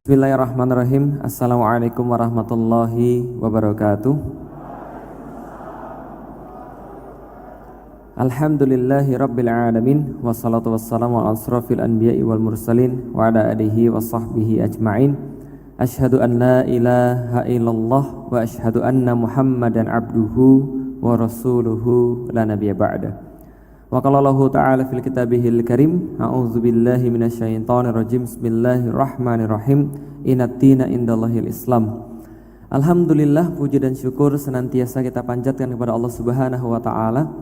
Bismillahirrahmanirrahim. Assalamualaikum warahmatullahi wabarakatuh. Alhamdulillahi rabbil alamin. Wassalatu wassalamu ala asrafil anbiya'i wal mursalin wa ala alihi wa sahbihi ajma'in. Ashhadu an la ilaha illallah wa ashhadu anna muhammadan abduhu wa rasuluhu la nabiyya ba'da. Wa qala Allahu ta'ala fil kitabihil karim, a'udzu billahi minasyaitonir rajim. Bismillahirrahmanirrahim. Innaddina indallahil Islam. Alhamdulillah, puji dan syukur senantiasa kita panjatkan kepada Allah Subhanahu wa taala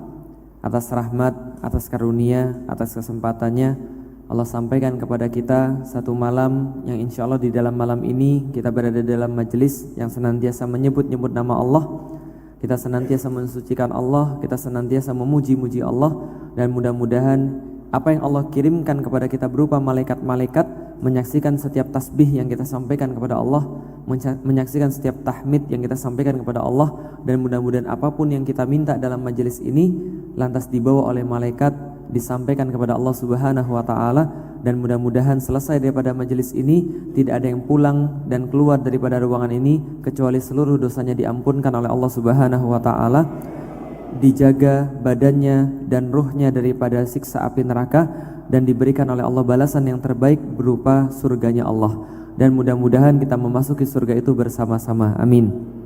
atas rahmat, atas karunia, atas kesempatannya. Allah sampaikan kepada kita satu malam yang insyaallah di dalam malam ini kita berada dalam majelis yang senantiasa menyebut-nyebut nama Allah. Kita senantiasa mensucikan Allah, kita senantiasa memuji-muji Allah, dan mudah-mudahan apa yang Allah kirimkan kepada kita berupa malaikat-malaikat menyaksikan setiap tasbih yang kita sampaikan kepada Allah, menyaksikan setiap tahmid yang kita sampaikan kepada Allah, dan mudah-mudahan apapun yang kita minta dalam majelis ini lantas dibawa oleh malaikat disampaikan kepada Allah Subhanahu wa taala, dan mudah-mudahan selesai daripada majelis ini tidak ada yang pulang dan keluar daripada ruangan ini kecuali seluruh dosanya diampunkan oleh Allah Subhanahu wa taala, dijaga badannya dan ruhnya daripada siksa api neraka, dan diberikan oleh Allah balasan yang terbaik berupa surganya Allah, dan mudah-mudahan kita memasuki surga itu bersama-sama. Amin.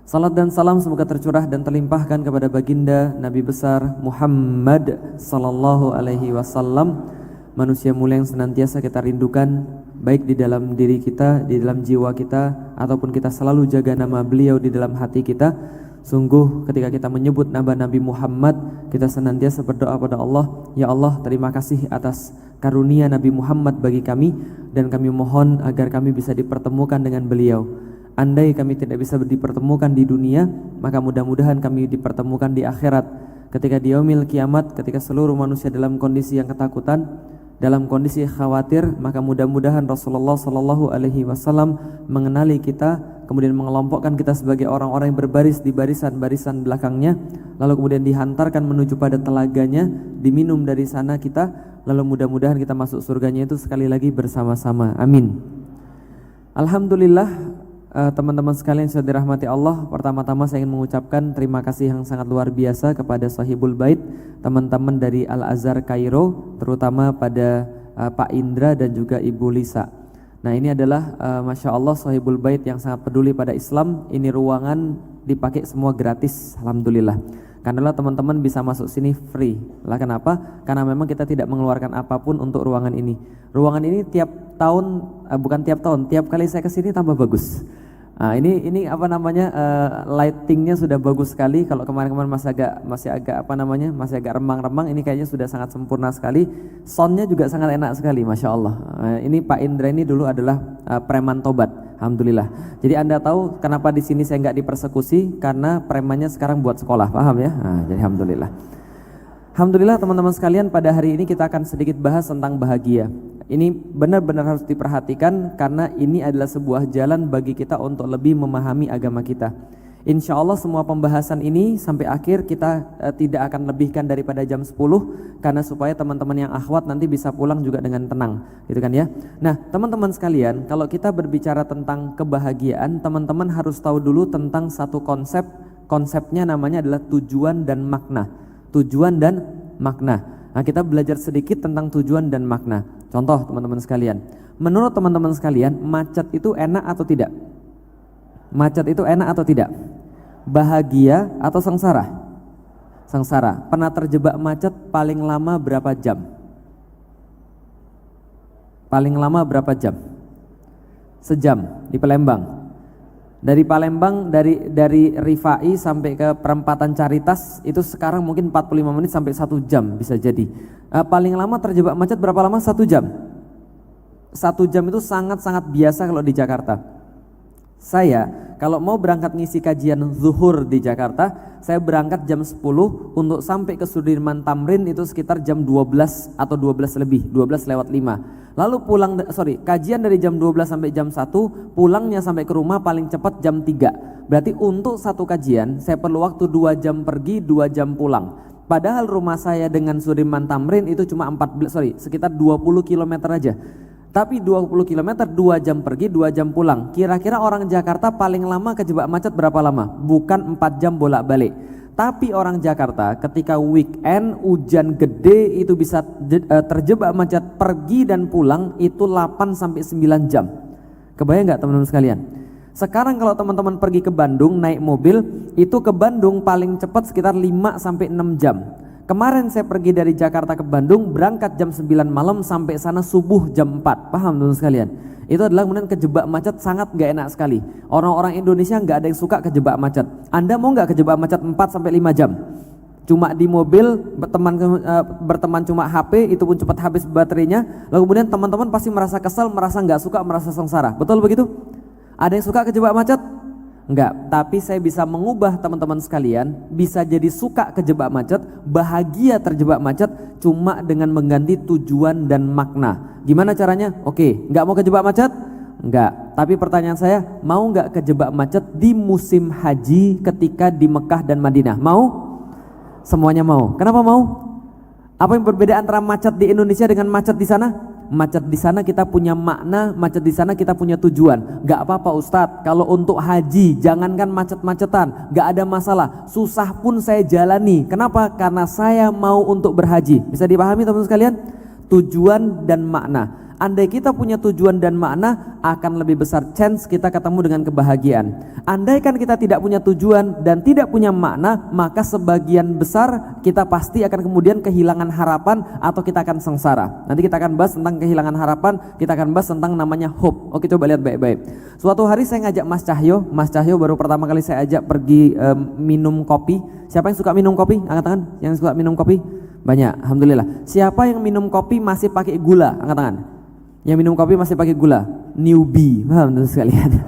Salat dan salam semoga tercurah dan terlimpahkan kepada baginda Nabi besar Muhammad sallallahu alaihi wasallam, manusia mulia yang senantiasa kita rindukan baik di dalam diri kita, di dalam jiwa kita, ataupun kita selalu jaga nama beliau di dalam hati kita. Sungguh ketika kita menyebut nama Nabi Muhammad, kita senantiasa berdoa pada Allah, ya Allah, terima kasih atas karunia Nabi Muhammad bagi kami, dan kami mohon agar kami bisa dipertemukan dengan beliau. Andai kami tidak bisa dipertemukan di dunia, maka mudah-mudahan kami dipertemukan di akhirat. Ketika di yaumil kiamat, ketika seluruh manusia dalam kondisi yang ketakutan, dalam kondisi khawatir, maka mudah-mudahan Rasulullah sallallahu alaihi wasallam mengenali kita, kemudian mengelompokkan kita sebagai orang-orang yang berbaris di barisan-barisan belakangnya, lalu kemudian dihantarkan menuju pada telaganya, diminum dari sana kita, lalu mudah-mudahan kita masuk surganya itu sekali lagi bersama-sama. Amin. Alhamdulillah, teman-teman sekalian yang sudah dirahmati Allah, pertama-tama saya ingin mengucapkan terima kasih yang sangat luar biasa kepada Sahibul Bait, teman-teman dari Al-Azhar Kairo, terutama pada Pak Indra dan juga Ibu Lisa. Nah, ini adalah Masya Allah Sahibul Bait yang sangat peduli pada Islam. Ini ruangan dipakai semua gratis, Alhamdulillah. Karena teman-teman bisa masuk sini free. Lah kenapa? Karena memang kita tidak mengeluarkan apapun untuk ruangan ini. Ruangan ini tiap tahun, bukan tiap tahun, tiap kali saya kesini tambah bagus. Nah, ini apa namanya, lightingnya sudah bagus sekali. Kalau kemarin-kemarin masih agak remang-remang, ini kayaknya sudah sangat sempurna sekali. Soundnya juga sangat enak sekali, Masya Allah. Ini Pak Indra ini dulu adalah preman tobat, Alhamdulillah. Jadi Anda tahu kenapa di sini saya nggak dipersekusi, karena premannya sekarang buat sekolah, paham ya? Nah, jadi Alhamdulillah. Alhamdulillah teman-teman sekalian, pada hari ini kita akan sedikit bahas tentang bahagia. Ini benar-benar harus diperhatikan karena ini adalah sebuah jalan bagi kita untuk lebih memahami agama kita. Insya Allah semua pembahasan ini sampai akhir kita tidak akan lebihkan daripada jam 10, karena supaya teman-teman yang akhwat nanti bisa pulang juga dengan tenang, gitu kan ya. Nah teman-teman sekalian, kalau kita berbicara tentang kebahagiaan, teman-teman harus tahu dulu tentang satu konsep. Konsepnya namanya adalah tujuan dan makna. Tujuan dan makna. Nah, kita belajar sedikit tentang tujuan dan makna. Contoh teman-teman sekalian, menurut teman-teman sekalian, macet itu enak atau tidak? Macet itu enak atau tidak? Bahagia atau sengsara? Sengsara. Pernah terjebak macet paling lama berapa jam? Paling lama berapa jam? Sejam di Palembang. Dari Palembang, dari Rifai sampai ke perempatan Caritas itu sekarang mungkin 45 menit sampai 1 jam bisa jadi. Paling lama terjebak macet berapa lama? 1 jam. 1 jam itu sangat-sangat biasa kalau di Jakarta. Saya kalau mau berangkat ngisi kajian zuhur di Jakarta, saya berangkat jam 10 untuk sampai ke Sudirman Tamrin itu sekitar jam 12 atau 12 lebih, 12 lewat 5. Lalu kajian dari jam 12 sampai jam 1, pulangnya sampai ke rumah paling cepat jam 3. Berarti untuk satu kajian saya perlu waktu 2 jam pergi, 2 jam pulang. Padahal rumah saya dengan Sudirman Tamrin itu cuma sekitar 20 km aja. Tapi 20 km 2 jam pergi 2 jam pulang. Kira-kira orang Jakarta paling lama kejebak macet berapa lama? Bukan 4 jam bolak-balik. Tapi orang Jakarta ketika weekend hujan gede itu bisa terjebak macet pergi dan pulang itu 8 sampai 9 jam. Kebayang nggak teman-teman sekalian? Sekarang kalau teman-teman pergi ke Bandung naik mobil itu ke Bandung paling cepat sekitar 5 sampai 6 jam. Kemarin saya pergi dari Jakarta ke Bandung, berangkat jam 9 malam sampai sana subuh jam 4. Paham teman-teman sekalian? Itu adalah kemudian kejebak macet sangat gak enak sekali. Orang-orang Indonesia gak ada yang suka kejebak macet. Anda mau gak kejebak macet 4 sampai 5 jam? Cuma di mobil, berteman cuma HP, itu pun cepat habis baterainya. Lalu kemudian teman-teman pasti merasa kesal, merasa gak suka, merasa sengsara. Betul begitu? Ada yang suka kejebak macet? Enggak, tapi saya bisa mengubah teman-teman sekalian bisa jadi suka kejebak macet, bahagia terjebak macet cuma dengan mengganti tujuan dan makna. Gimana caranya? Oke, enggak mau kejebak macet? Enggak, tapi pertanyaan saya, mau enggak kejebak macet di musim haji ketika di Mekah dan Madinah? Mau? Semuanya mau. Kenapa mau? Apa yang berbeda antara macet di Indonesia dengan macet di sana? Macet di sana kita punya makna, macet di sana kita punya tujuan. Gak apa-apa Ustadz, kalau untuk haji jangankan macet-macetan, gak ada masalah. Susah pun saya jalani. Kenapa? Karena saya mau untuk berhaji. Bisa dipahami teman-teman sekalian? Tujuan dan makna. Andai kita punya tujuan dan makna, akan lebih besar chance kita ketemu dengan kebahagiaan. Andaikan kita tidak punya tujuan dan tidak punya makna, maka sebagian besar kita pasti akan kemudian kehilangan harapan atau kita akan sengsara. Nanti kita akan bahas tentang kehilangan harapan, kita akan bahas tentang namanya hope. Oke, coba lihat baik-baik. Suatu hari saya ngajak Mas Cahyo baru pertama kali saya ajak pergi minum kopi. Siapa yang suka minum kopi? Angkat tangan. Yang suka minum kopi? Banyak, alhamdulillah. Siapa yang minum kopi masih pakai gula? Angkat tangan. Yang minum kopi masih pakai gula, newbie, paham teman sekalian?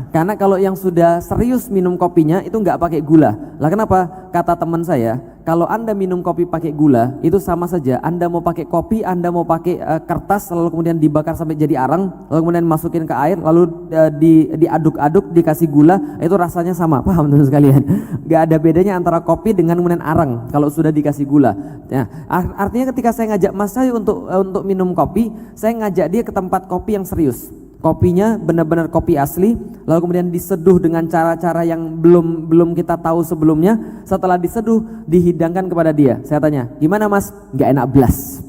Karena kalau yang sudah serius minum kopinya itu nggak pakai gula. Lah kenapa? Kata teman saya, kalau Anda minum kopi pakai gula itu sama saja. Anda mau pakai kopi, Anda mau pakai kertas lalu kemudian dibakar sampai jadi arang, lalu kemudian masukin ke air, lalu diaduk-aduk dikasih gula, itu rasanya sama. Paham teman sekalian? Nggak ada bedanya antara kopi dengan kemudian arang kalau sudah dikasih gula. Nah, artinya ketika saya ngajak Mas saya untuk minum kopi, saya ngajak dia ke tempat kopi yang serius. Kopinya benar-benar kopi asli, lalu kemudian diseduh dengan cara-cara yang belum kita tahu sebelumnya. Setelah diseduh, dihidangkan kepada dia. Saya tanya, gimana Mas? Gak enak belas.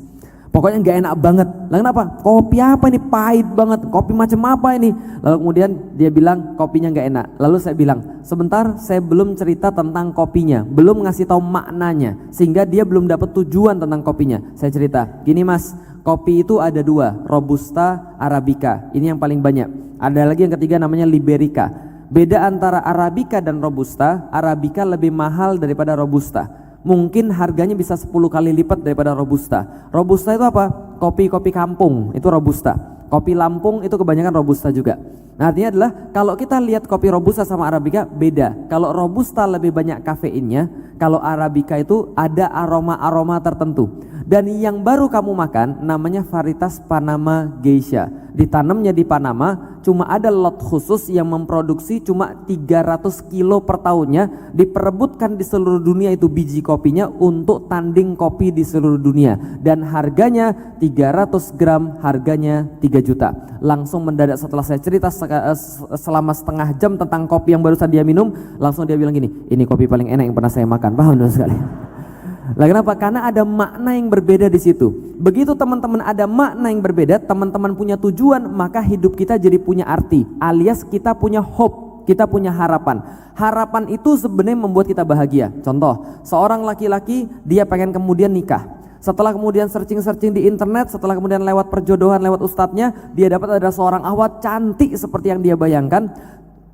Pokoknya gak enak banget. Lah kenapa? Kopi apa ini? Pahit banget. Kopi macam apa ini? Lalu kemudian dia bilang kopinya gak enak. Lalu saya bilang, sebentar, saya belum cerita tentang kopinya, belum ngasih tahu maknanya, sehingga dia belum dapat tujuan tentang kopinya. Saya cerita, gini Mas, kopi itu ada dua, Robusta, Arabica. Ini yang paling banyak. Ada lagi yang ketiga namanya Liberica. Beda antara Arabica dan Robusta, Arabica lebih mahal daripada Robusta. Mungkin harganya bisa 10 kali lipat daripada Robusta. Robusta itu apa? Kopi-kopi kampung, itu Robusta. Kopi Lampung itu kebanyakan Robusta juga. Nah, artinya adalah kalau kita lihat kopi Robusta sama Arabica beda. Kalau Robusta lebih banyak kafeinnya, kalau Arabica itu ada aroma-aroma tertentu. Dan yang baru kamu makan namanya varietas Panama Geisha. Ditanamnya di Panama, cuma ada lot khusus yang memproduksi cuma 300 kilo per tahunnya, diperebutkan di seluruh dunia itu biji kopinya untuk tanding kopi di seluruh dunia. Dan harganya 300 gram harganya 3 juta. Langsung mendadak setelah saya cerita selama setengah jam tentang kopi yang barusan dia minum, langsung dia bilang gini, ini kopi paling enak yang pernah saya makan. Paham dong sekali? Lah kenapa? Karena ada makna yang berbeda di situ. Begitu teman-teman ada makna yang berbeda, teman-teman punya tujuan, maka hidup kita jadi punya arti, alias kita punya hope, kita punya harapan. Harapan itu sebenarnya membuat kita bahagia. Contoh, seorang laki-laki dia pengen kemudian nikah. Setelah kemudian searching di internet, setelah kemudian lewat perjodohan, lewat ustadznya, dia dapat ada seorang ahwat cantik seperti yang dia bayangkan,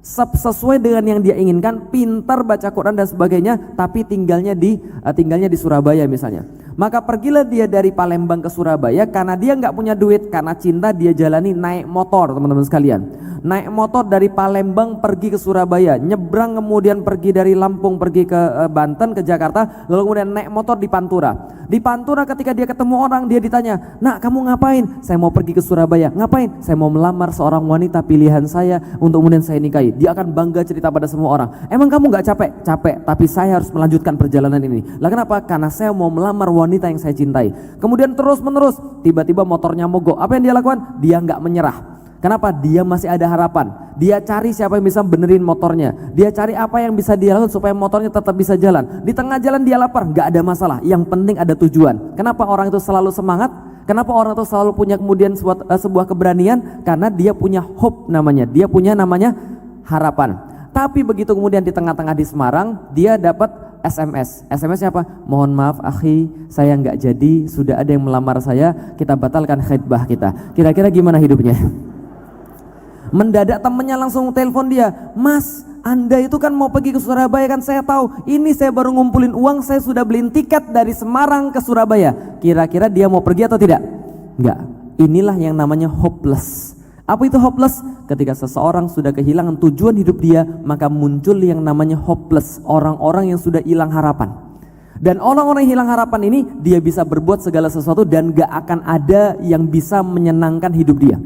sesuai dengan yang dia inginkan, pintar baca Quran dan sebagainya, tapi tinggalnya di Surabaya misalnya. Maka pergilah dia dari Palembang ke Surabaya karena dia nggak punya duit, karena cinta dia jalani naik motor, teman-teman sekalian. Naik motor dari Palembang pergi ke Surabaya, nyebrang kemudian pergi dari Lampung pergi ke Banten, ke Jakarta, lalu kemudian naik motor di Pantura. Di Pantura ketika dia ketemu orang, dia ditanya, "Nak, kamu ngapain?" "Saya mau pergi ke Surabaya." "Ngapain?" "Saya mau melamar seorang wanita pilihan saya untuk kemudian saya nikahi." Dia akan bangga cerita pada semua orang. "Emang kamu nggak capek?" "Capek, tapi saya harus melanjutkan perjalanan ini." "Lah kenapa?" "Karena saya mau melamar wanita wanita yang saya cintai. Kemudian terus menerus, tiba-tiba motornya mogok. Apa yang dia lakukan? Dia nggak menyerah. Kenapa? Dia masih ada harapan. Dia cari siapa yang bisa benerin motornya. Dia cari apa yang bisa dia lakukan supaya motornya tetap bisa jalan. Di tengah jalan dia lapar, nggak ada masalah. Yang penting ada tujuan. Kenapa orang itu selalu semangat? Kenapa orang itu selalu punya kemudian sebuah keberanian? Karena dia punya hope namanya. Dia punya namanya harapan. Tapi begitu kemudian di tengah-tengah di Semarang, dia dapat SMS. SMS-nya apa? Mohon maaf akhi, saya nggak jadi, sudah ada yang melamar saya, kita batalkan khidbah kita. Kira-kira gimana hidupnya? Mendadak temennya langsung telepon dia, Mas, Anda itu kan mau pergi ke Surabaya kan, saya tahu. Ini saya baru ngumpulin uang, saya sudah beliin tiket dari Semarang ke Surabaya. Kira-kira dia mau pergi atau tidak? Enggak. Inilah yang namanya hopeless. Apa itu hopeless? Ketika seseorang sudah kehilangan tujuan hidup dia, maka muncul yang namanya hopeless. Orang-orang yang sudah hilang harapan. Dan orang-orang yang hilang harapan ini, dia bisa berbuat segala sesuatu dan gak akan ada yang bisa menyenangkan hidup dia.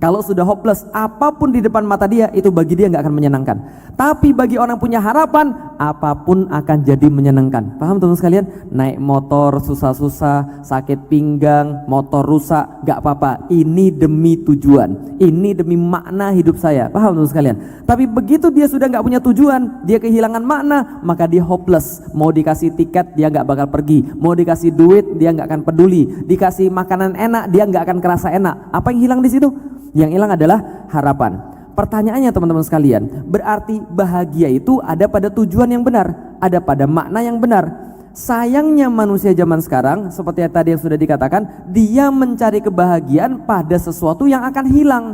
Kalau sudah hopeless, apapun di depan mata dia, itu bagi dia gak akan menyenangkan. Tapi bagi orang punya harapan, apapun akan jadi menyenangkan. Paham teman-teman sekalian? Naik motor susah-susah, sakit pinggang, motor rusak, gak apa-apa. Ini demi tujuan, ini demi makna hidup saya. Paham teman-teman sekalian? Tapi begitu dia sudah gak punya tujuan, dia kehilangan makna, maka dia hopeless. Mau dikasih tiket, dia gak bakal pergi. Mau dikasih duit, dia gak akan peduli. Dikasih makanan enak, dia gak akan kerasa enak. Apa yang hilang di situ? Yang hilang adalah harapan. Pertanyaannya teman-teman sekalian, berarti bahagia itu ada pada tujuan yang benar, ada pada makna yang benar. Sayangnya manusia zaman sekarang, seperti yang tadi yang sudah dikatakan, dia mencari kebahagiaan pada sesuatu yang akan hilang,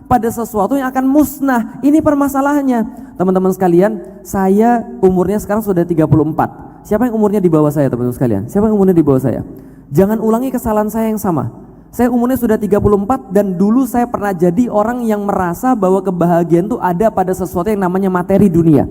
pada sesuatu yang akan musnah. Ini permasalahannya. Teman-teman sekalian, saya umurnya sekarang sudah 34. Siapa yang umurnya di bawah saya teman-teman sekalian? Siapa yang umurnya di bawah saya? Jangan ulangi kesalahan saya yang sama. Saya umurnya sudah 34 dan dulu saya pernah jadi orang yang merasa bahwa kebahagiaan itu ada pada sesuatu yang namanya materi dunia.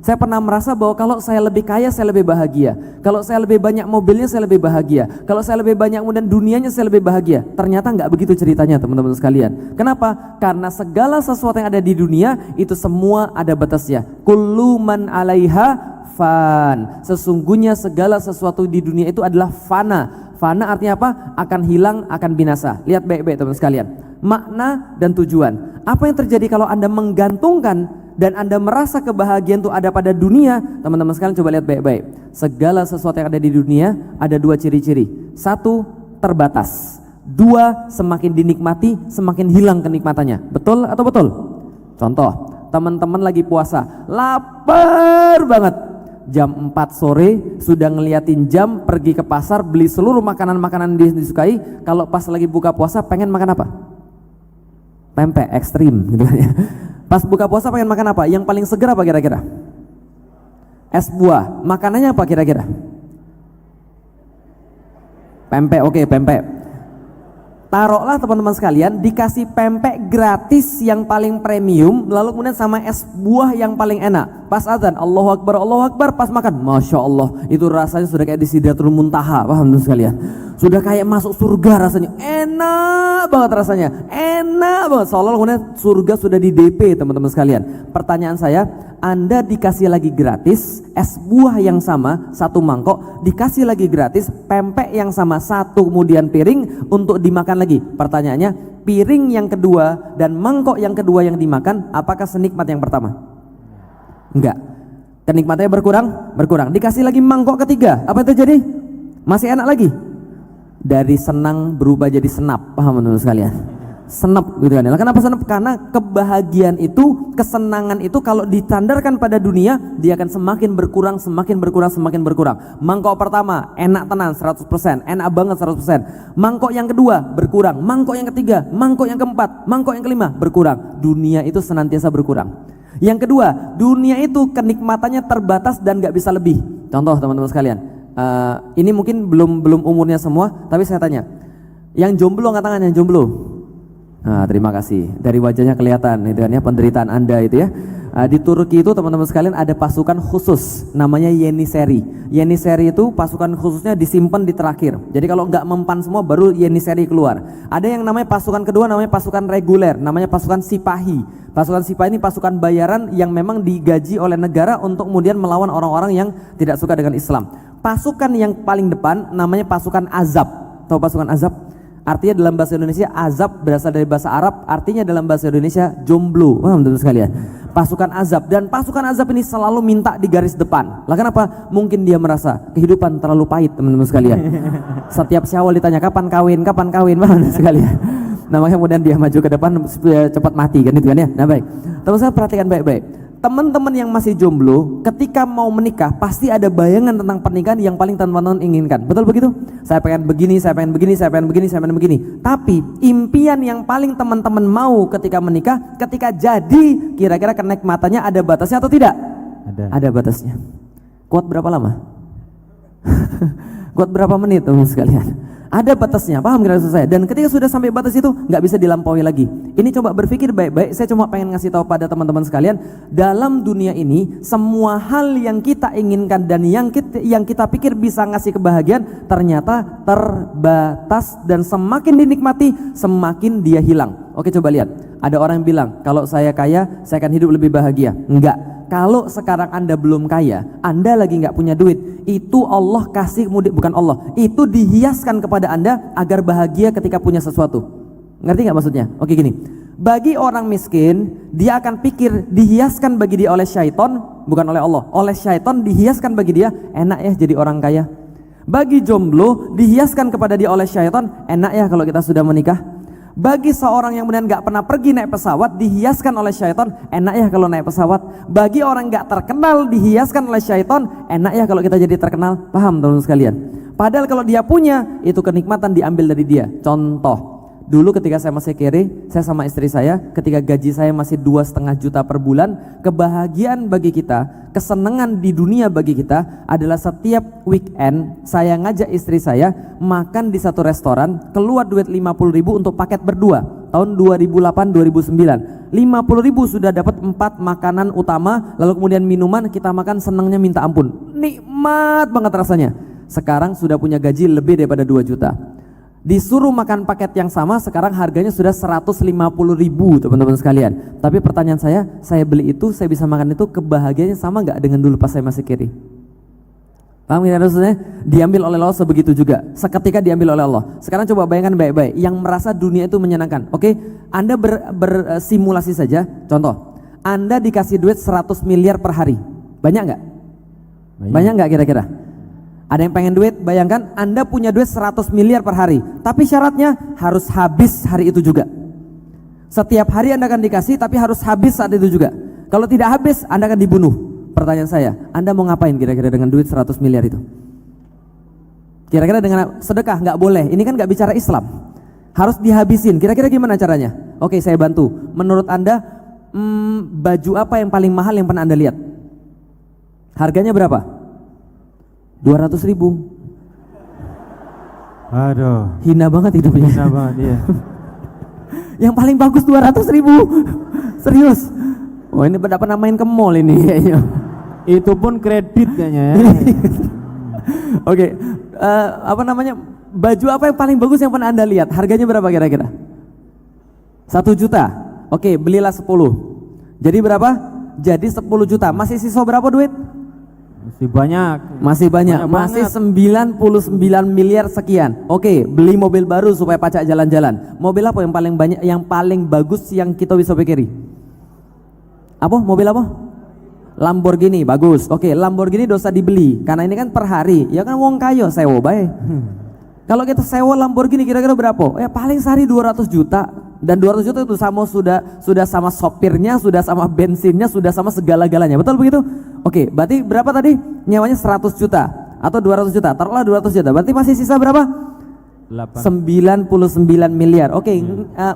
Saya pernah merasa bahwa kalau saya lebih kaya saya lebih bahagia. Kalau saya lebih banyak mobilnya saya lebih bahagia. Kalau saya lebih banyak kemudian dunianya saya lebih bahagia. Ternyata nggak begitu ceritanya teman-teman sekalian. Kenapa? Karena segala sesuatu yang ada di dunia itu semua ada batasnya. Kullu man 'alaiha fan. Sesungguhnya segala sesuatu di dunia itu adalah fana. Fana artinya apa? Akan hilang, akan binasa. Lihat baik-baik teman sekalian. Makna dan tujuan. Apa yang terjadi kalau Anda menggantungkan dan Anda merasa kebahagiaan itu ada pada dunia? Teman-teman sekalian coba lihat baik-baik. Segala sesuatu yang ada di dunia ada dua ciri-ciri. Satu, terbatas. Dua, semakin dinikmati semakin hilang kenikmatannya. Betul atau betul? Contoh, teman-teman lagi puasa, lapar banget. Jam 4 sore sudah ngeliatin jam, pergi ke pasar beli seluruh makanan-makanan yang disukai. Kalau pas lagi buka puasa pengen makan apa? Pempek ekstrim gitu ya. Pas buka puasa pengen makan apa? Yang paling seger apa kira-kira? Es buah. Makanannya apa kira-kira? Pempek. Oke, pempek. Taruhlah teman-teman sekalian dikasih pempek gratis yang paling premium, lalu kemudian sama es buah yang paling enak. Pas azan Allahu Akbar, pas makan Masya Allah, itu rasanya sudah kayak di Sidratul Muntaha. Paham teman sekalian? Sudah kayak masuk surga rasanya, enak banget rasanya, enak banget. Seolah-olah kemudian surga sudah di DP teman-teman sekalian. Pertanyaan saya, Anda dikasih lagi gratis es buah yang sama satu mangkok, dikasih lagi gratis pempek yang sama satu kemudian piring untuk dimakan lagi. Pertanyaannya, piring yang kedua dan mangkok yang kedua yang dimakan apakah senikmat yang pertama? Enggak. Kenikmatannya berkurang. Dikasih lagi mangkok ketiga, apa yang terjadi? Masih enak lagi. Dari senang berubah jadi senap. Paham teman-teman sekalian? Senap gitu kan. Kenapa senap? Karena kebahagiaan itu, kesenangan itu kalau disandarkan pada dunia, dia akan semakin berkurang. Mangkok pertama enak tenan 100%, enak banget 100%. Mangkok yang kedua berkurang, mangkok yang ketiga, mangkok yang keempat, mangkok yang kelima berkurang. Dunia itu senantiasa berkurang. Yang kedua, dunia itu kenikmatannya terbatas dan gak bisa lebih. Contoh teman-teman sekalian, ini mungkin belum umurnya semua, tapi saya tanya, yang jomblo angkat tangan, yang jomblo. Nah, terima kasih. Dari wajahnya kelihatan itu kan ya, penderitaan Anda itu ya. Di Turki itu teman-teman sekalian ada pasukan khusus namanya Yeniseri. Yeniseri itu pasukan khususnya disimpan di terakhir. Jadi kalau nggak mempan semua baru Yeniseri keluar. Ada yang namanya pasukan kedua namanya pasukan reguler, namanya pasukan Sipahi. Pasukan Sipahi ini pasukan bayaran yang memang digaji oleh negara untuk kemudian melawan orang-orang yang tidak suka dengan Islam. pasukan yang paling depan namanya pasukan azab. Tahu pasukan azab? Artinya dalam bahasa Indonesia azab berasal dari bahasa Arab, artinya dalam bahasa Indonesia jomblo. Paham teman-teman sekalian? Pasukan azab, dan pasukan azab ini selalu minta di garis depan. Lah kenapa? Mungkin dia merasa kehidupan terlalu pahit teman-teman sekalian. Setiap Syawal ditanya kapan kawin, paham teman-teman sekalian. Nah makanya kemudian dia maju ke depan supaya cepat mati kan itu kan ya. Nah baik, teman-teman perhatikan baik-baik. Teman-teman yang masih jomblo ketika mau menikah pasti ada bayangan tentang pernikahan yang paling teman-teman inginkan. Betul begitu? Saya pengen begini, saya pengen begini, saya pengen begini, saya pengen begini. Tapi impian yang paling teman-teman mau ketika menikah, ketika jadi, kira-kira kenikmatannya ada batasnya atau tidak? Ada batasnya. Kuat berapa lama? Kuat berapa menit teman sekalian? Ada batasnya, paham kira saya? Dan ketika sudah sampai batas itu nggak bisa dilampaui lagi. Ini coba berpikir baik-baik. Saya cuma pengen ngasih tahu pada teman-teman sekalian, dalam dunia ini semua hal yang kita inginkan dan yang kita pikir bisa ngasih kebahagiaan ternyata terbatas, dan semakin dinikmati semakin dia hilang. Oke, coba lihat. Ada orang yang bilang kalau saya kaya saya akan hidup lebih bahagia. Enggak. Kalau sekarang Anda belum kaya, Anda lagi nggak punya duit, itu Allah kasih, bukan Allah, itu dihiaskan kepada Anda agar bahagia ketika punya sesuatu. Ngerti nggak maksudnya? Oke gini, bagi orang miskin, dia akan pikir dihiaskan bagi dia oleh syaitan, bukan oleh Allah. Oleh syaitan dihiaskan bagi dia, enak ya jadi orang kaya. Bagi jomblo, dihiaskan kepada dia oleh syaitan, enak ya kalau kita sudah menikah. Bagi seorang yang kemudian gak pernah pergi naik pesawat, dihiaskan oleh syaitan, enak ya kalau naik pesawat. Bagi orang gak terkenal, dihiaskan oleh syaitan, enak ya kalau kita jadi terkenal. Paham teman-teman sekalian? Padahal kalau dia punya, itu kenikmatan diambil dari dia. Contoh, dulu ketika saya masih kere, saya sama istri saya, ketika gaji saya masih 2,5 juta per bulan, kebahagiaan bagi kita, kesenangan di dunia bagi kita adalah setiap weekend saya ngajak istri saya makan di satu restoran, keluar duit 50.000 untuk paket berdua. Tahun 2008-2009, 50.000 sudah dapat 4 makanan utama, lalu kemudian minuman, kita makan senangnya minta ampun, nikmat banget rasanya. Sekarang sudah punya gaji lebih daripada 2 juta. Disuruh makan paket yang sama, sekarang harganya sudah 150.000 teman-teman sekalian. Tapi pertanyaan saya beli itu, saya bisa makan itu, kebahagiaannya sama nggak dengan dulu pas saya masih kiri? Paham ya maksudnya? Diambil oleh Allah sebegitu juga, seketika diambil oleh Allah. Sekarang coba bayangkan baik-baik, yang merasa dunia itu menyenangkan. Oke, Anda bersimulasi saja. Contoh, Anda dikasih duit 100 miliar per hari, banyak nggak? Banyak nggak kira-kira? Ada yang pengen duit, bayangkan Anda punya duit 100 miliar per hari, tapi syaratnya harus habis hari itu juga. Setiap hari Anda akan dikasih, tapi harus habis saat itu juga. Kalau tidak habis, Anda akan dibunuh. Pertanyaan saya, Anda mau ngapain kira-kira dengan duit 100 miliar itu? Kira-kira dengan sedekah? Nggak boleh, ini kan nggak bicara Islam. Harus dihabisin, kira-kira gimana caranya? Oke, saya bantu. Menurut Anda, baju apa yang paling mahal yang pernah Anda lihat? Harganya berapa? 200.000. Aduh, hina banget hidupnya. hina banget iya. Yang paling bagus 200.000. Serius. Oh ini pernah main ke mall ini kayaknya. Itu pun kredit kayaknya ya. Oke, apa namanya, baju apa yang paling bagus yang pernah Anda lihat? Harganya berapa kira-kira? 1 juta. Oke, belilah 10. Jadi berapa? Jadi 10 juta. Masih sisa berapa duit? Masih banyak. Masih 99 miliar sekian. Oke, beli mobil baru supaya pacak jalan-jalan. Mobil apa yang paling banyak, yang paling bagus yang kita bisa pikiri? Apa? Mobil apa? Lamborghini, bagus. Oke, Lamborghini dosa dibeli karena ini kan per hari. Ya kan wong kayo sewa bae. Kalau kita sewa Lamborghini kira-kira berapa? Paling sehari 200 juta. Dan 200 juta itu sama sudah sama sopirnya, sudah sama bensinnya, sudah sama segala-galanya. Betul begitu? Oke, berarti berapa tadi? Nyewanya 100 juta atau 200 juta. Taruhlah 200 juta. Berarti masih sisa berapa? 99 miliar. Oke,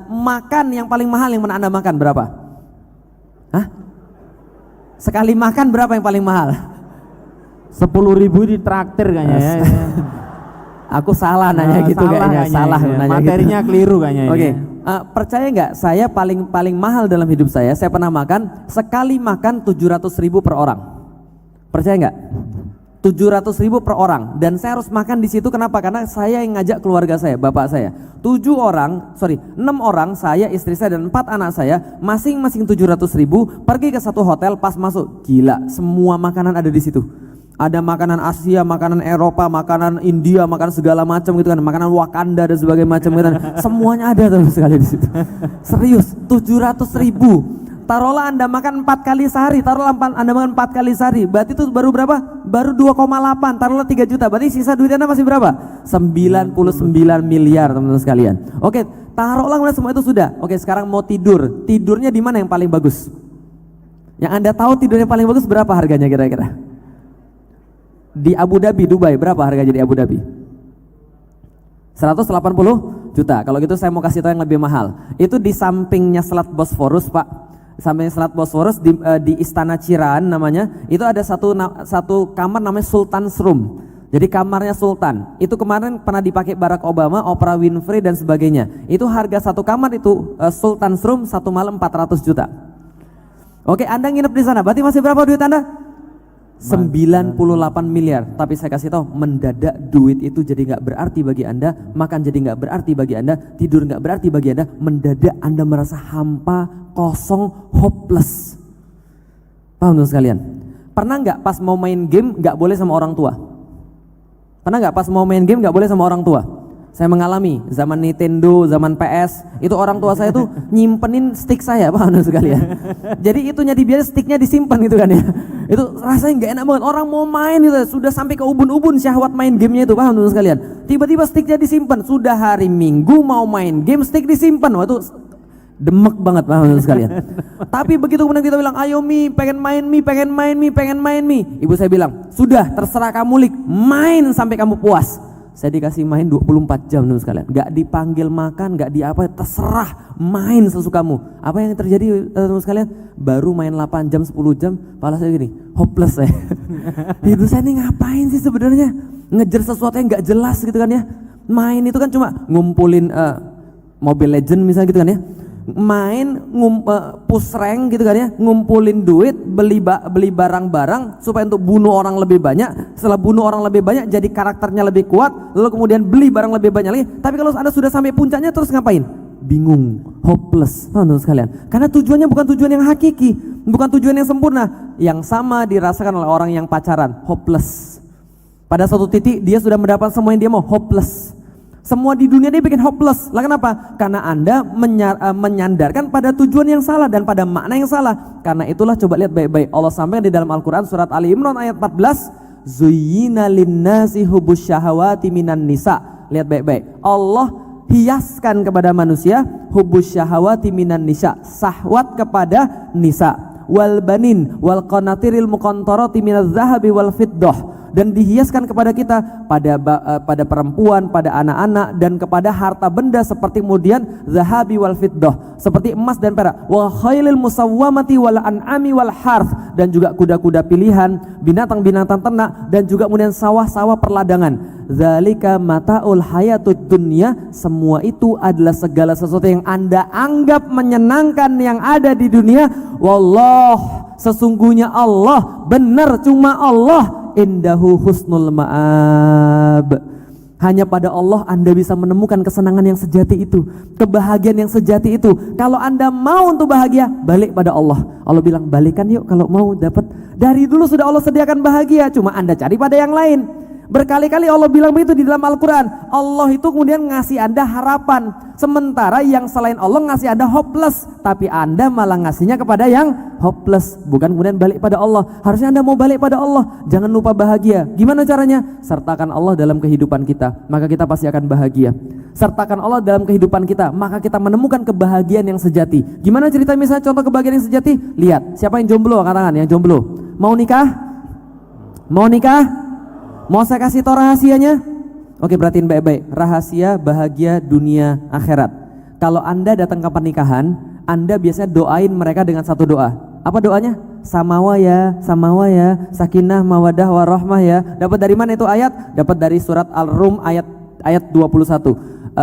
makan yang paling mahal yang pernah Anda makan berapa? Hah? Sekali makan berapa yang paling mahal? 10.000 di traktir kayaknya ya. Aku salah nanya gitu kayaknya. Salah nanya materinya gitu. Keliru kayaknya. Oke. Percaya nggak? Saya paling mahal dalam hidup saya pernah makan sekali makan 700.000 per orang. Percaya nggak? 700.000 per orang, dan saya harus makan di situ. Kenapa? Karena saya yang ngajak keluarga saya, bapak saya. 6 orang, saya, istri saya dan 4 anak saya, masing-masing 700.000 pergi ke satu hotel. Pas masuk, gila, semua makanan ada di situ. Ada makanan Asia, makanan Eropa, makanan India, makanan segala macam gitu kan, makanan Wakanda dan sebagainya macam gitu kan. Semuanya ada terus sekali di situ. Serius, 700.000. Taruhlah Anda makan 4 kali sehari, taruhlah Anda makan 4 kali sehari, berarti itu baru berapa? Baru 2,8, taruhlah 3 juta, berarti sisa duit Anda masih berapa? 99 miliar teman-teman sekalian. Oke, taruhlah semua itu sudah. Oke, sekarang mau tidur, tidurnya di mana yang paling bagus? Yang Anda tahu tidurnya paling bagus berapa harganya kira-kira? Di Abu Dhabi, Dubai, berapa harganya di Abu Dhabi? 180 juta. Kalau gitu saya mau kasih tahu yang lebih mahal. Itu di sampingnya Selat Bosforus, Pak. Sampingnya Selat Bosforus di Istana Ciraan namanya. Itu ada satu kamar namanya Sultan's Room. Jadi kamarnya Sultan. Itu kemarin pernah dipakai Barack Obama, Oprah Winfrey dan sebagainya. Itu harga satu kamar itu Sultan's Room 1 malam 400 juta. Oke, Anda nginep di sana. Berarti masih berapa duit Anda? 98 miliar. Tapi saya kasih tahu, mendadak duit itu jadi nggak berarti bagi Anda, makan jadi nggak berarti bagi Anda, tidur nggak berarti bagi Anda. Mendadak Anda merasa hampa, kosong, hopeless. Paham teman sekalian? Pernah nggak pas mau main game nggak boleh sama orang tua? Pernah nggak pas mau main game nggak boleh sama orang tua? Saya mengalami zaman Nintendo, zaman PS, itu orang tua saya tuh nyimpenin stick saya, paham teman sekalian? Jadi itunya dibiarin, sticknya disimpan gitu kan ya. Itu rasanya nggak enak banget. Orang mau main itu sudah sampai ke ubun-ubun syahwat main gamenya itu, paham teman sekalian? Tiba-tiba sticknya disimpan, sudah hari Minggu mau main game, stick disimpan, wah itu demek banget, paham teman sekalian? Tapi begitu kemudian kita bilang, ayo Mi, pengen main Mi, pengen main Mi, pengen main Mi. Ibu saya bilang, sudah terserah kamu Lik, main sampai kamu puas. Saya dikasih main 24 jam teman sekalian, gak dipanggil makan, gak di apa, terserah main sesukamu. Apa yang terjadi teman sekalian? Baru main 8 jam, 10 jam, kepala saya gini, hopeless saya. Hidup saya ini ngapain sih sebenarnya? Ngejar sesuatu yang gak jelas gitu kan ya. Main itu kan cuma ngumpulin Mobile Legend misalnya gitu kan ya. Main push rank gitu kan ya, ngumpulin duit, beli barang-barang supaya untuk bunuh orang lebih banyak. Setelah bunuh orang lebih banyak jadi karakternya lebih kuat, lalu kemudian beli barang lebih banyak lagi. Tapi kalau Anda sudah sampai puncaknya terus ngapain? Bingung, hopeless, teman-teman sekalian. Karena tujuannya bukan tujuan yang hakiki, bukan tujuan yang sempurna. Yang sama dirasakan oleh orang yang pacaran, hopeless. Pada suatu titik dia sudah mendapat semua yang dia mau, hopeless. Semua di dunia dia bikin hopeless. Lah kenapa? Karena Anda menyandarkan pada tujuan yang salah dan pada makna yang salah. Karena itulah coba lihat baik-baik. Allah sampaikan di dalam Al-Quran surat Ali Imran ayat 14, Zuyyina linnasi hubbus syahawati minan nisa. Lihat baik-baik. Allah hiaskan kepada manusia hubbus syahawati minan nisa, syahwat kepada nisa, wal banin wal qanatiril muqantarati minaz zahabi wal fiddah. Dan dihiaskan kepada kita pada perempuan, pada anak-anak, dan kepada harta benda seperti kemudian zahabi wal fiddah, seperti emas dan perak, wa khailil musawwamati wal an'ami wal harth, dan juga kuda-kuda pilihan, binatang-binatang ternak, dan juga kemudian sawah-sawah perladangan. Zalika mataul hayatud dunya. Semua itu adalah segala sesuatu yang Anda anggap menyenangkan yang ada di dunia. Wallah, sesungguhnya Allah, benar cuma Allah, indahu husnul ma'ab. Hanya pada Allah Anda bisa menemukan kesenangan yang sejati itu, kebahagiaan yang sejati itu. Kalau Anda mau untuk bahagia, balik pada Allah. Allah bilang balikan yuk kalau mau dapat. Dari dulu sudah Allah sediakan bahagia, cuma Anda cari pada yang lain. Berkali-kali Allah bilang begitu di dalam Al-Quran. Allah itu kemudian ngasih Anda harapan, sementara yang selain Allah ngasih Anda hopeless. Tapi Anda malah ngasihnya kepada yang hopeless, bukan kemudian balik pada Allah. Harusnya Anda mau balik pada Allah. Jangan lupa bahagia. Gimana caranya? Sertakan Allah dalam kehidupan kita, maka kita pasti akan bahagia. Sertakan Allah dalam kehidupan kita, maka kita menemukan kebahagiaan yang sejati. Gimana cerita misalnya contoh kebahagiaan yang sejati? Lihat, siapa yang jomblo? Katakan yang jomblo. Mau nikah? Mau nikah? Mau saya kasih tau rahasianya? Oke, perhatiin baik-baik. Rahasia bahagia dunia akhirat. Kalau Anda datang ke pernikahan, Anda biasanya doain mereka dengan satu doa. Apa doanya? Samawa ya, sakinah, mawadah, warahmah ya. Dapat dari mana itu ayat? Dapat dari surat Al-Rum ayat 21.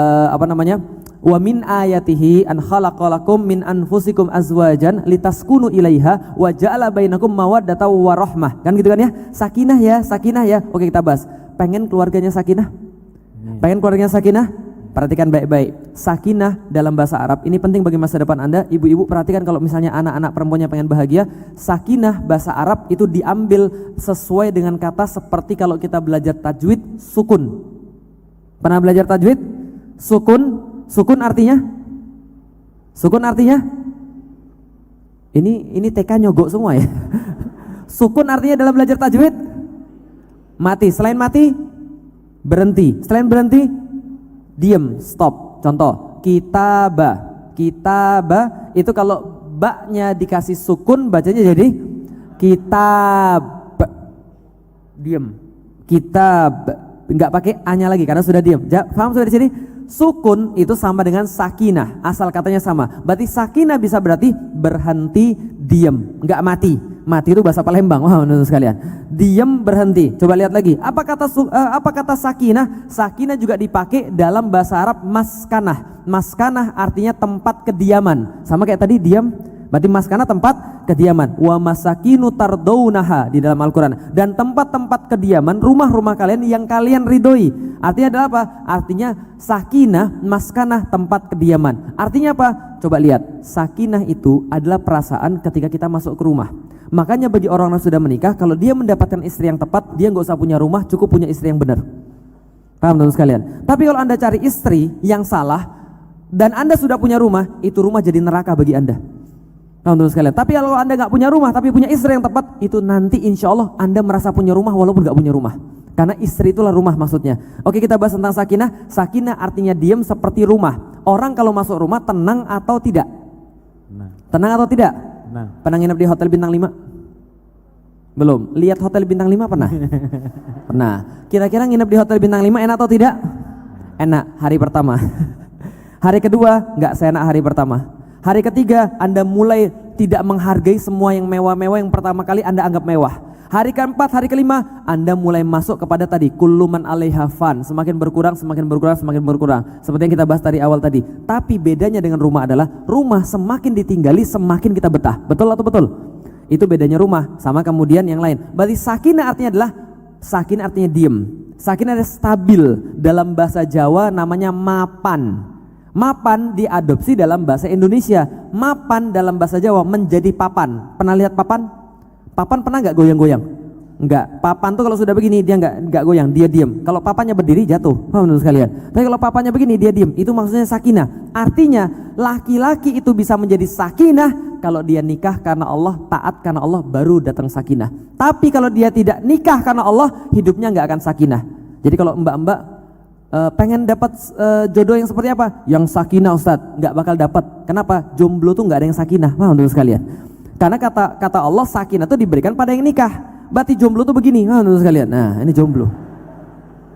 Wa min ayatihi an khalaqalakum min anfusikum azwajan litaskunu ilaiha wa ja'ala bainakum mawaddatan wa rahmah. Kan gitu kan ya? Sakinah ya. Oke, kita bahas. Pengen keluarganya sakinah? Pengen keluarganya sakinah? perhatikan baik-baik. Sakinah dalam bahasa Arab ini penting bagi masa depan Anda. Ibu-ibu perhatikan kalau misalnya anak-anak perempuannya pengen bahagia, sakinah bahasa Arab itu diambil sesuai dengan kata seperti kalau kita belajar tajwid, sukun. Pernah belajar tajwid? Sukun artinya? Sukun artinya? Ini TK nyogok semua ya. Sukun artinya dalam belajar tajwid mati. Selain mati berhenti. Selain berhenti diem, stop. Contoh, kitabah itu kalau ba-nya dikasih sukun bacanya jadi kitab. Diem. Kitab. Enggak pakai a-nya lagi karena sudah diem. Paham sudah di sini? Sukun itu sama dengan sakinah, asal katanya sama. Berarti sakinah bisa berarti berhenti, diem, enggak mati. Mati itu bahasa Palembang. Wah, menurut sekalian. Diem, berhenti. Coba lihat lagi. Apa kata sakinah? Sakinah juga dipakai dalam bahasa Arab maskanah. Maskanah artinya tempat kediaman. Sama kayak tadi diam. Berarti maskanah tempat kediaman. Wa masakinu tardaunaha di dalam Al-Qur'an. Dan tempat-tempat kediaman, rumah-rumah kalian yang kalian ridhoi. Artinya adalah apa? Artinya sakinah, maskanah tempat kediaman. Artinya apa? Coba lihat. Sakinah itu adalah perasaan ketika kita masuk ke rumah. Makanya bagi orang yang sudah menikah, kalau dia mendapatkan istri yang tepat, dia nggak usah punya rumah, cukup punya istri yang benar. Paham teman sekalian? Tapi kalau Anda cari istri yang salah dan Anda sudah punya rumah, itu rumah jadi neraka bagi Anda. Paham teman sekalian? Tapi kalau Anda nggak punya rumah tapi punya istri yang tepat, itu nanti insya Allah Anda merasa punya rumah walaupun nggak punya rumah. Karena istri itulah rumah maksudnya. Oke, kita bahas tentang sakinah. Sakinah artinya diam seperti rumah. Orang kalau masuk rumah tenang atau tidak? Tenang atau tidak? Pernah nginep di hotel bintang 5? Belum. Lihat hotel bintang 5 pernah? Pernah. Kira-kira nginep di hotel bintang 5 enak atau tidak? Enak hari pertama. Hari kedua nggak seenak hari pertama. Hari ketiga Anda mulai tidak menghargai semua yang mewah-mewah yang pertama kali Anda anggap mewah. Hari keempat, hari kelima Anda mulai masuk kepada tadi kullu man 'alaiha fan, semakin berkurang, semakin berkurang, semakin berkurang. Seperti yang kita bahas tadi awal tadi. Tapi bedanya dengan rumah adalah rumah semakin ditinggali semakin kita betah. Betul atau betul? Itu bedanya rumah sama kemudian yang lain. Berarti sakinah artinya adalah sakinah artinya diem. Sakinah adalah stabil. Dalam bahasa Jawa namanya mapan. Mapan diadopsi dalam bahasa Indonesia. Mapan dalam bahasa Jawa menjadi papan. Pernah lihat papan? Papan pernah nggak goyang-goyang? Enggak. Papan tuh kalau sudah begini dia nggak goyang, dia diem. Kalau papannya berdiri jatuh. Paham menurut sekalian? Tapi kalau papannya begini dia diem. Itu maksudnya sakinah. Artinya laki-laki itu bisa menjadi sakinah kalau dia nikah karena Allah, taat karena Allah, baru datang sakinah. Tapi kalau dia tidak nikah karena Allah, hidupnya nggak akan sakinah. Jadi kalau mbak-mbak pengen dapat jodoh yang seperti apa? Yang sakinah Ustadz, nggak bakal dapat. Kenapa? Jomblo tuh nggak ada yang sakinah. Paham menurut sekalian? Karena kata Allah sakinah itu diberikan pada yang nikah. Berarti jomblo tuh begini, menurut sekalian. Nah, ini jomblo.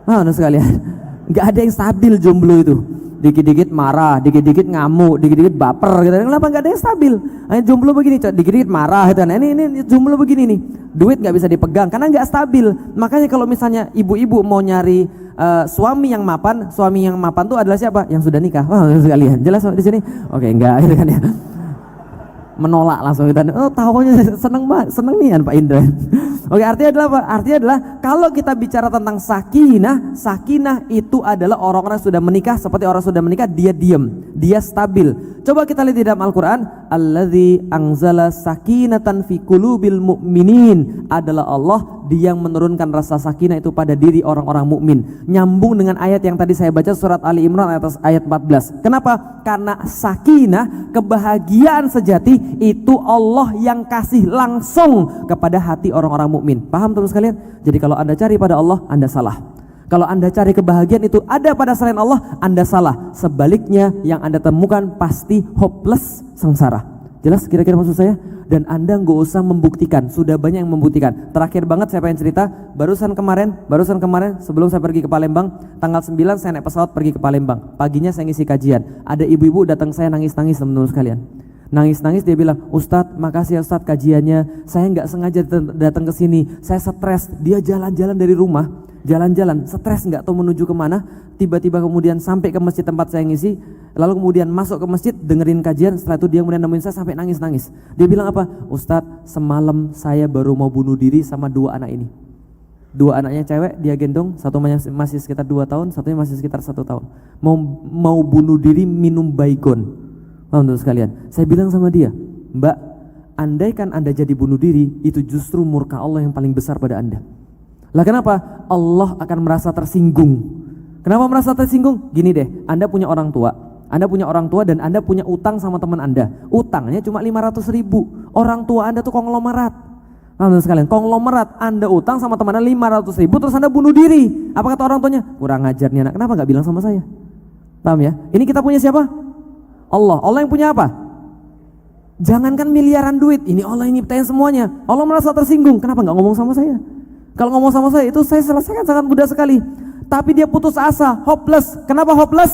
Menurut sekalian, nggak ada yang stabil jomblo itu. Dikit-dikit marah, dikit-dikit ngamuk, dikit-dikit baper gitu. Kenapa nggak ada yang stabil? Nah, jomblo begini, dikit-dikit marah gitu. Nah, ini jomblo begini nih. Duit nggak bisa dipegang karena nggak stabil. Makanya kalau misalnya ibu-ibu mau nyari suami yang mapan tuh adalah siapa? Yang sudah nikah. Wah, sekalian. Jelas di sini? Oke, enggak gitu kan ya. Menolak langsung kita, tahunya seneng banget, seneng nih Pak Indra. Oke, artinya adalah apa? Artinya adalah kalau kita bicara tentang sakinah itu adalah orang-orang sudah menikah. Seperti orang sudah menikah, dia diam, dia stabil. Coba kita lihat di dalam Al-Quran, alladzi anzala sakinatan fi qulubil mu'minin, adalah Allah dia yang menurunkan rasa sakinah itu pada diri orang-orang mukmin. Nyambung dengan ayat yang tadi saya baca surat Ali Imran ayat 14. Kenapa? Karena sakinah, kebahagiaan sejati itu Allah yang kasih langsung kepada hati orang-orang mukmin. Paham teman sekalian? Jadi kalau Anda cari pada Allah, Anda salah. Kalau Anda cari kebahagiaan itu ada pada selain Allah, Anda salah. Sebaliknya yang Anda temukan pasti hopeless, sengsara. Jelas kira-kira maksud saya? Dan Anda nggak usah membuktikan, sudah banyak yang membuktikan. Terakhir banget saya pengen cerita, barusan kemarin sebelum saya pergi ke Palembang, tanggal 9 saya naik pesawat pergi ke Palembang. Paginya saya ngisi kajian, ada ibu-ibu datang saya nangis-nangis teman-teman sekalian. Nangis-nangis dia bilang, Ustadz makasih ya Ustadz kajiannya, saya nggak sengaja datang ke sini, saya stres. Dia jalan-jalan dari rumah, jalan-jalan stres nggak tahu menuju kemana, tiba-tiba kemudian sampai ke masjid tempat saya ngisi, lalu kemudian masuk ke masjid dengerin kajian. Setelah itu dia kemudian nemuin saya sampai nangis-nangis. Dia bilang apa? Ustadz semalam saya baru mau bunuh diri sama 2 anak ini. 2 anaknya cewek dia gendong, satu masih sekitar 2 tahun, satunya masih sekitar 1 tahun. Mau bunuh diri minum baygon. Paham teman sekalian? Saya bilang sama dia, Mbak, andaikan Anda jadi bunuh diri, itu justru murka Allah yang paling besar pada Anda. Lah kenapa? Allah akan merasa tersinggung. Kenapa merasa tersinggung? Gini deh, Anda punya orang tua dan Anda punya utang sama teman Anda. Utangnya cuma 500.000. Orang tua Anda tuh konglomerat. Nah, sekalian, konglomerat, Anda utang sama teman Anda 500.000 terus Anda bunuh diri. Apa kata orang tuanya? Kurang ajar nih anak, kenapa gak bilang sama saya? Paham ya? Ini kita punya siapa? Allah. Allah yang punya apa? Jangankan miliaran duit, ini Allah yang nyiptain semuanya. Allah merasa tersinggung, kenapa gak ngomong sama saya? Kalau ngomong sama saya itu saya selesaikan sangat mudah sekali. Tapi dia putus asa, hopeless. Kenapa hopeless?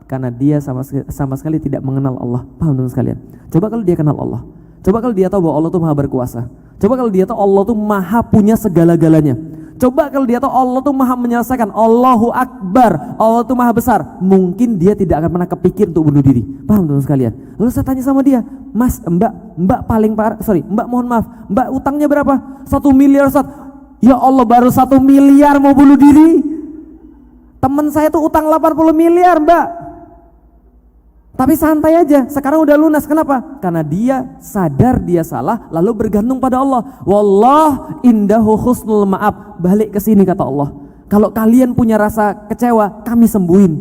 Karena dia sama sekali tidak mengenal Allah. Paham teman sekalian? Coba kalau dia kenal Allah, coba kalau dia tahu bahwa Allah itu maha berkuasa, coba kalau dia tahu Allah itu maha punya segala-galanya, coba kalau dia tahu Allah itu maha menyelesaikan, Allahu Akbar, Allah itu maha besar, mungkin dia tidak akan pernah kepikir untuk bunuh diri. Paham teman sekalian? Lalu saya tanya sama dia, Mas, Mbak mohon maaf, Mbak utangnya berapa? 1 miliar Ustaz. Ya Allah, baru 1 miliar mau bunuh diri. Temen saya tuh utang 80 miliar Mbak. Tapi santai aja, sekarang udah lunas. Kenapa? Karena dia sadar dia salah, lalu bergantung pada Allah. Wallah indahu husnul ma'ab. Balik ke sini kata Allah. Kalau kalian punya rasa kecewa, kami sembuhin.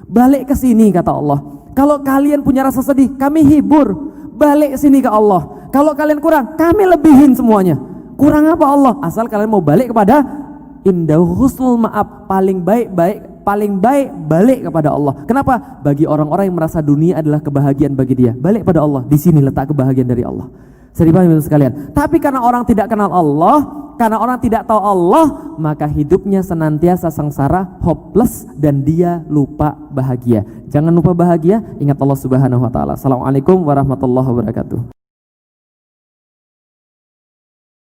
Balik ke sini kata Allah. Kalau kalian punya rasa sedih, kami hibur. Balik ke sini ke Allah. Kalau kalian kurang, kami lebihin semuanya. Kurang apa Allah? Asal kalian mau balik kepada indahu husnul ma'ab. Paling baik balik kepada Allah. Kenapa? Bagi orang-orang yang merasa dunia adalah kebahagiaan bagi dia, balik pada Allah. Di sini letak kebahagiaan dari Allah. Saya dipahami sekalian. Tapi karena orang tidak kenal Allah, karena orang tidak tahu Allah, maka hidupnya senantiasa sengsara, hopeless, dan dia lupa bahagia. Jangan lupa bahagia, ingat Allah Subhanahu wa taala. Assalamualaikum warahmatullahi wabarakatuh.